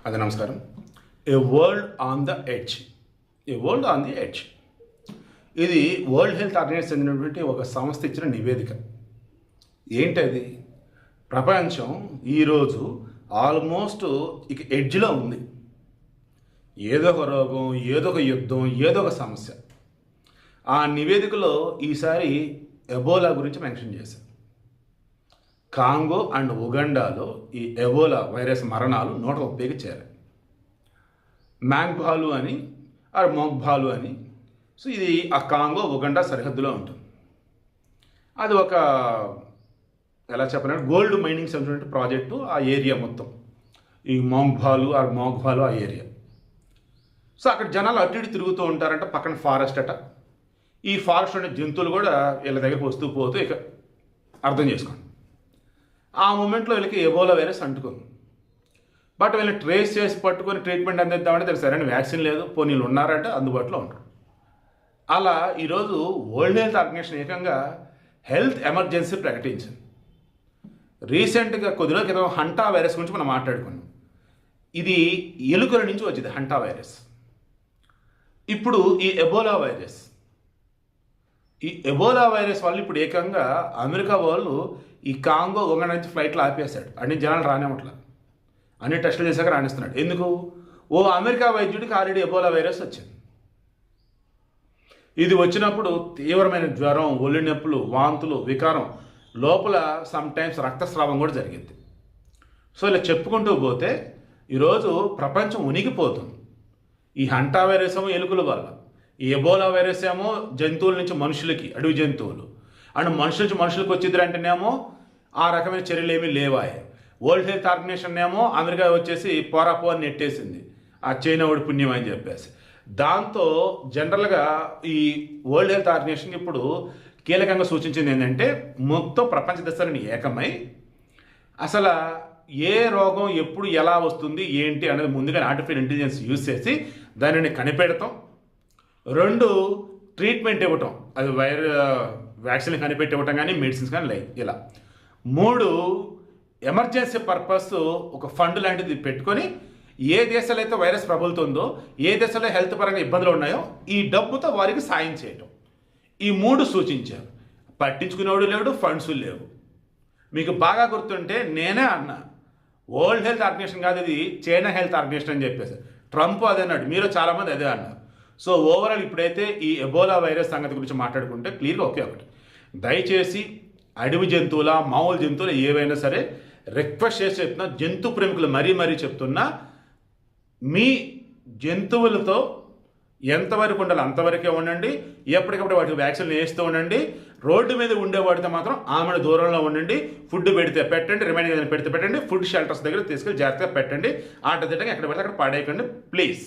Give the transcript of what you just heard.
అదే నమస్కారం. A world on the edge. A world on the edge. ఇది world health organization చెందినటువంటి ఒక సంస్థ ఇచ్చిన నివేదిక. ఏంటది? ప్రపంచం ఈరోజు ఆల్మోస్ట్ ఇక ఎడ్జ్లో ఉంది. ఏదో ఒక రోగం, ఏదో ఒక యుద్ధం, ఏదో ఒక సమస్య. ఆ నివేదికలో ఈసారి ఎబోలా గురించి మెన్షన్ చేశారు. కాంగో అండ్ ఉగండాలో ఈ ఎబోలా వైరస్ మరణాలు 130కి చేరాయి. మ్యాంగ్బాలు అని మొగ్బాలు అని. సో ఇది ఆ కాంగో ఉగండా సరిహద్దులో ఉంటుంది. అది ఒక ఎలా చెప్పాలంటే గోల్డ్ మైనింగ్ సంబంధించిన ప్రాజెక్టు. ఆ ఏరియా మొత్తం ఈ మోగ్బాలు ఆ ఏరియా. సో అక్కడ జనాలు అటు ఇటు తిరుగుతూ ఉంటారంట. పక్కన ఫారెస్ట్ అట. ఈ ఫారెస్ట్ ఉండే జంతువులు కూడా వీళ్ళ దగ్గరికి వస్తూ పోతూ ఇక అర్థం చేసుకోండి. ఆ మూమెంట్లో వీళ్ళకి ఎబోలా వైరస్ అంటుకుంది. బట్ వీళ్ళని ట్రేస్ చేసి పట్టుకొని ట్రీట్మెంట్ అందిద్దామంటే దానికి సరైన వ్యాక్సిన్ లేదు. పోనీళ్ళు ఉన్నారంటే అందుబాటులో ఉంటారు. అలా ఈరోజు వరల్డ్ హెల్త్ ఆర్గనైజేషన్ ఏకంగా హెల్త్ ఎమర్జెన్సీ ప్రకటించింది. రీసెంట్గా కొద్ది రోజుల క్రితం హంటా వైరస్ గురించి మనం మాట్లాడుకున్నాం. ఇది ఎలుకల నుంచి వచ్చింది హంటా వైరస్. ఇప్పుడు ఈ ఎబోలా వైరస్ వల్ల ఇప్పుడు ఏకంగా అమెరికా వాళ్ళు ఈ కాంగో ఉగండా నుంచి ఫ్లైట్లో ఆపేశాడు. అన్ని జనాలు రానివ్వట్లేదు. అన్ని టెస్టులు చేశాక రాణిస్తున్నాడు. ఎందుకు? ఓ అమెరికా వైద్యుడికి ఆల్రెడీ ఎబోలా వైరస్ వచ్చింది. ఇది వచ్చినప్పుడు తీవ్రమైన జ్వరం, ఒళ్ళు నొప్పులు, వాంతులు, వికారం, లోపల సమ్టైమ్స్ రక్తస్రావం కూడా జరిగింది. సో ఇలా చెప్పుకుంటూ పోతే ఈరోజు ప్రపంచం ఉనికిపోతుంది. ఈ హంటా వైరస్ ఏమో ఎలుకల వల్ల, ఈ ఎబోలా వైరస్ ఏమో జంతువుల నుంచి మనుషులకి, అడవి జంతువులు అండ్ మనుషుల నుంచి మనుషులకు వచ్చింది అంటేనేమో ఆ రకమైన చర్యలు ఏమీ లేవాయి. వరల్డ్ హెల్త్ ఆర్గనైజేషన్ ఏమో అమెరికా వచ్చేసి పోరాపో అని నెట్టేసింది. ఆ చైనా వాడి పుణ్యం అని చెప్పేసి. దాంతో జనరల్గా ఈ వరల్డ్ హెల్త్ ఆర్గనైజేషన్ ఇప్పుడు కీలకంగా సూచించింది ఏంటంటే మొత్తం ప్రపంచ దేశాలను ఏకమై అసలు ఏ రోగం ఎప్పుడు ఎలా వస్తుంది ఏంటి అనేది ముందుగా ఆర్టిఫిషియల్ ఇంటెలిజెన్స్ యూజ్ చేసి దానిని కనిపెడతాం. 2 ట్రీట్మెంట్ ఇవ్వటం, అది వ్యాక్సిన్ కనిపెట్టి ఇవ్వటం కానీ మెడిసిన్స్ కానీ ఇలా. 3 ఎమర్జెన్సీ పర్పస్ ఒక ఫండ్ లాంటిది పెట్టుకొని ఏ దేశాలు అయితే వైరస్ ప్రబలుతుందో, ఏ దేశాల్లో హెల్త్ పరంగా ఇబ్బందులు ఉన్నాయో ఈ డబ్బుతో వారికి సాయం చేయటం. ఈ 3 సూచించారు. పట్టించుకునేవాడు లేడు, ఫండ్స్ లేవు. మీకు బాగా గుర్తుంటే నేనే అన్నా వరల్డ్ హెల్త్ ఆర్గనైజేషన్ కాదు, ఇది చైనా హెల్త్ ఆర్గనైజేషన్ అని చెప్పేసి. ట్రంప్ అదే అన్నాడు, మీరు చాలామంది అదే అన్నారు. సో ఓవరాల్ ఇప్పుడైతే ఈ ఎబోలా వైరస్ సంగతి గురించి మాట్లాడుకుంటే క్లియర్గా ఒకటి, దయచేసి అడవి జంతువుల, మామూలు జంతువులు ఏవైనా సరే రిక్వెస్ట్ చేసి చెప్తున్నా, జంతు ప్రేమికులు మరీ చెప్తున్నా, మీ జంతువులతో ఎంతవరకు ఉండాలి అంతవరకే ఉండండి. ఎప్పటికప్పుడు వాటికి వ్యాక్సిన్లు వేస్తూ ఉండండి. రోడ్డు మీద ఉండేవాడితో మాత్రం ఆమె దూరంలో ఉండండి. ఫుడ్ పెడితే పెట్టండి, రిమైనింగ్ పెడితే పెట్టండి. ఫుడ్ షెల్టర్స్ దగ్గర తీసుకెళ్ళి జాగ్రత్తగా పెట్టండి. ఆటదిట్టంగా ఎక్కడ పెడితే అక్కడ పడేయకండి ప్లీజ్.